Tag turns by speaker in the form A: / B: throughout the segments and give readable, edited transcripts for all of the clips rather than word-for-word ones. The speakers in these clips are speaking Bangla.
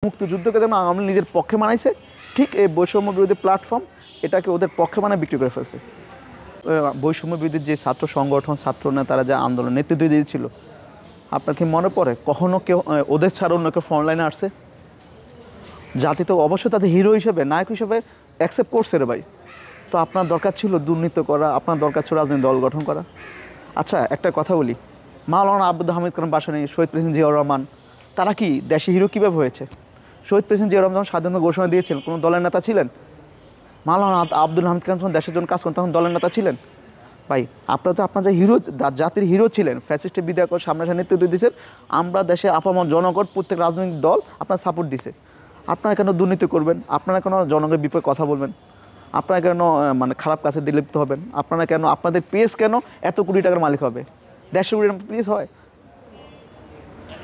A: মুক্তিযুদ্ধকে যেমন আওয়ামী লীগ নিজের পক্ষে মানাইছে, ঠিক এই বৈষম্য বিরোধী প্ল্যাটফর্ম এটাকে ওদের পক্ষে মানে বিক্রি করে ফেলছে। বৈষম্য বিরোধী যে ছাত্র সংগঠন, ছাত্র নেতারা যে আন্দোলন নেতৃত্ব দিয়েছিল, আপনার কি মনে পড়ে কখনো কেউ ওদের ছাড়া অন্য কেউ ফ্রন্টলাইনে আসছে? জাতি তো অবশ্যই তাদের হিরো হিসেবে, নায়ক হিসেবে অ্যাকসেপ্ট করছে রে ভাই। তো আপনার দরকার ছিল দুর্নীতি করা, আপনার দরকার ছিল রাজনৈতিক দল গঠন করা। আচ্ছা, একটা কথা বলি, মাওলানা আব্দুল হামিদ খান বাসানী, শহীদ প্রেসিডেন্ট জিয়াউর রহমান, তারা কি দেশে হিরো কীভাবে হয়েছে? শহীদ প্রেসিডেন্ট জিয়াউর রহমান যখন স্বাধীনতা ঘোষণা দিয়েছিলেন, কোনো দলের নেতা ছিলেন? মাওলানা আব্দুল হামিদ খান যখন দেশের জন্য কাজ করেন তখন দলের নেতা ছিলেন? ভাই, আপনারা তো আপনার যে হিরো, জাতির হিরো ছিলেন, ফ্যাসিস্টের বিদায় করে সামনাসামনি নেতৃত্ব দিয়েছেন, আমরা দেশে আপামর জনগণ প্রত্যেক রাজনৈতিক দল আপনার সাপোর্ট দিছে। আপনারা কেন দুর্নীতি করবেন? আপনারা কেন জনগণের বিপক্ষে কথা বলবেন? আপনারা কেন মানে খারাপ কাজে দিলিপ্ত হবেন? আপনারা কেন, আপনাদের পেজ কেন এত কোটি টাকার মালিক হবে? 150 কোটি পেজ হয়।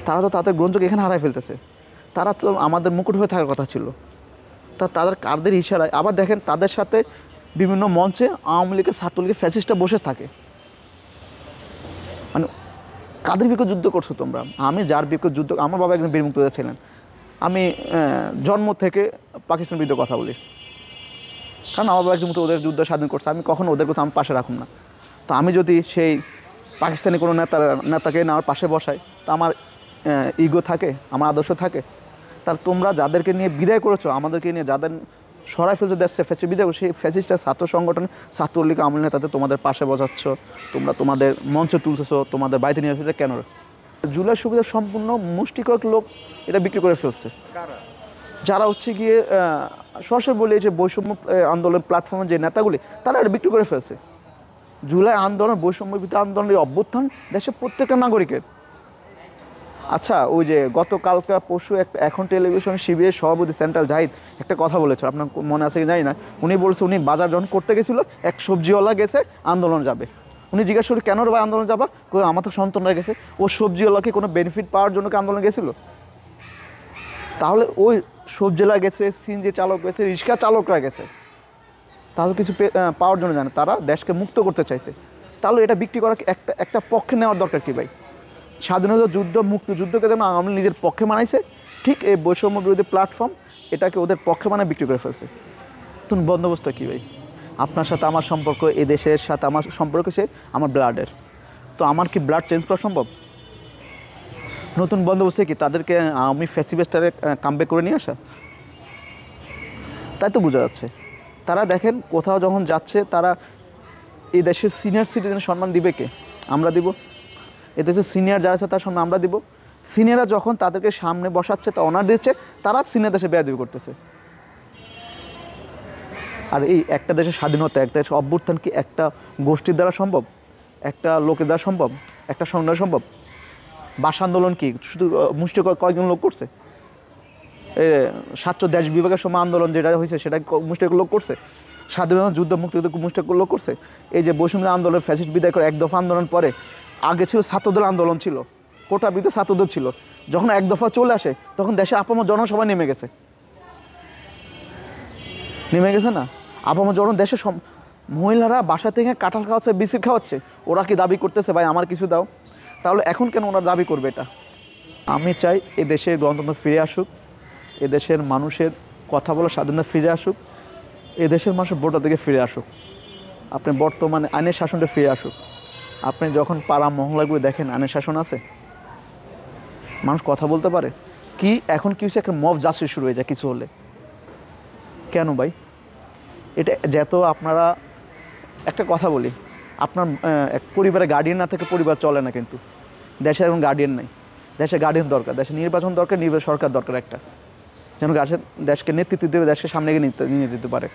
A: তারা তো তাদের গ্রন্থকে এখানে হারাই ফেলতেছে। তারা তো আমাদের মুকুট হয়ে থাকার কথা ছিল। তাদের কারদের ইশারায় আবার দেখেন তাদের সাথে বিভিন্ন মঞ্চে আওয়ামী লীগের, ছাত্রলীগের ফ্যাসিস্টরা বসে থাকে। মানে কাদের বিপক্ষে যুদ্ধ করছো তোমরা? আমি যার বিপক্ষে যুদ্ধ, আমার বাবা একজন বীর মুক্তিযোদ্ধা ছিলেন। আমি জন্ম থেকে পাকিস্তান বিরুদ্ধে কথা বলি, কারণ আমার বাবা একজন ওদের যুদ্ধ স্বাধীন করছে। আমি কখনো ওদের কথা আমার পাশে রাখুন না। তো আমি যদি সেই পাকিস্তানি কোনো নেতাকে না আমার পাশে বসাই, তা আমার ইগো থাকে, আমার আদর্শ থাকে। তার তোমরা যাদেরকে নিয়ে বিদায় করেছো, আমাদেরকে নিয়ে যাদের সরাই ফেলছে দেশে ফ্যাসিস্ট বিদায়, সেই ফ্যাসিস্টটা ছাত্র সংগঠন, ছাত্রলীগ, আওয়ামী লীগ নেতাদের তোমাদের পাশে বসাচ্ছ, তোমরা তোমাদের মঞ্চে তুলতেছো, তোমাদের বাড়িতে নিয়ে আসছে কেন? জুলাই সুবিধা সম্পূর্ণ মুষ্টিকয়েক লোক এটা বিক্রি করে ফেলছে। যারা হচ্ছে গিয়ে সরাসরি বলে যে বৈষম্য আন্দোলন প্ল্যাটফর্মের যে নেতাগুলি, তারা এটা বিক্রি করে ফেলছে। জুলাই আন্দোলন, বৈষম্য বিরোধী আন্দোলনের অভ্যুত্থান দেশের প্রত্যেকটা নাগরিকের। আচ্ছা, ওই যে গতকালকে পরশু এখন টেলিভিশন শিবিরের সভাপতি সেন্ট্রাল জাহিদ একটা কথা বলেছে, আপনার মনে আছে কি জানি না। উনি বলছে উনি বাজার যখন করতে গেছিলো, এক সবজিওয়ালা গেছে আন্দোলন যাবে। উনি জিজ্ঞাসা করি কেন ভাই আন্দোলন যাবা? আমার তো সন্তানরা গেছে। ও সবজিওয়ালাকে কোনো বেনিফিট পাওয়ার জন্য কি আন্দোলন গেছিলো? তাহলে ওই সবজিওয়ালা গেছে, সিএনজি চালক গেছে, রিক্সা চালকরা গেছে, তাহলে কিছু পাওয়ার জন্য জানে, তারা দেশকে মুক্ত করতে চাইছে। তাহলে এটা বিক্রি করা একটা পক্ষে নেওয়ার দরকার কি ভাই? স্বাধীনতা যুদ্ধ, মুক্তিযুদ্ধকে যেমন আওয়ামী লীগ নিজের পক্ষে মানাইছে, ঠিক এই বৈষম্য বিরোধী প্ল্যাটফর্ম এটাকে ওদের পক্ষে মানে বিক্রি করে ফেলছে। নতুন বন্দোবস্ত কী ভাই? আপনার সাথে আমার সম্পর্ক, এই দেশের সাথে আমার সম্পর্ক সে আমার ব্লাডের। তো আমার কি ব্লাড চেঞ্জ করা সম্ভব? নতুন বন্দোবস্তে কি তাদেরকে আমি ফ্যাসিবেস্টারে কামব্যাক করে নিয়ে আসা? তাই তো বোঝা যাচ্ছে। তারা দেখেন কোথাও যখন যাচ্ছে, তারা এই দেশের সিনিয়র সিটিজেনের সম্মান দিবে কে? আমরা দিব। এদেশের সিনিয়র যারা আছে তার সম্মান আমরা দিব। সিনিয়ররা যখন তাদেরকে সামনে বসাচ্ছে, তা অনার দিচ্ছে, তারা সিনিয়র দেশে বেয়াদবি করতেছে। আর এই একটা দেশের স্বাধীনতা, একটা দেশের অভ্যুত্থান কি একটা গোষ্ঠীর দ্বারা সম্ভব? একটা লোকের দ্বারা সম্ভব? একটা সংগ্রাম সম্ভব? ভাষা আন্দোলন কি শুধু মুষ্টি কয়েকজন লোক করছে? ছাত্র দেশ বিভাগের সময় আন্দোলন যেটা হয়েছে সেটা মুষ্টিক লোক করছে? স্বাধীনতা যুদ্ধ, মুক্তিযুদ্ধ মুষ্টিক লোক করছে? এই যে বৈষম্য আন্দোলন, ফ্যাসিস্ট বিদায় করে এক দফা আন্দোলন পরে, আগে ছিল ছাত্রদল আন্দোলন, ছিল কোটা বিরুদ্ধে ছাত্রদল ছিল। যখন এক দফা চলে আসে তখন দেশে আপামর জনসভা নেমে গেছে না? আপামর জন দেশে মহিলারা বাসা থেকে কাঁঠাল খাওয়াচ্ছে, বিস্কিট খাওয়াচ্ছে, ওরা কি দাবি করতেছে ভাই আমার কিছু দাও? তাহলে এখন কেন ওরা দাবি করবে এটা? আমি চাই এ দেশে গণতন্ত্র ফিরে আসুক, এদেশের মানুষের কথা বলার স্বাধীনতা ফিরে আসুক, এদেশের মানুষের ভোটার থেকে ফিরে আসুক, আপনি বর্তমানে আইনের শাসনটা ফিরে আসুক। আপনি যখন পাড়া মহল্লাগুলো দেখেন আইনের শাসন আছে, মানুষ কথা বলতে পারে কি? এখন কি হচ্ছে, একটা মব জাস্টিস শুরু হয়ে যায় কিছু হলে। কেন ভাই? এটা যেত আপনারা, একটা কথা বলি, আপনার এক পরিবারে গার্ডিয়ান না থেকে পরিবার চলে না, কিন্তু দেশের এখন গার্ডিয়ান নেই। দেশে গার্ডিয়ান দরকার, দেশে নির্বাচন দরকার, নির্বাচন সরকার দরকার একটা, যেন দেশকে নেতৃত্ব দেবে, দেশকে সামনে নিয়ে যেতে পারে।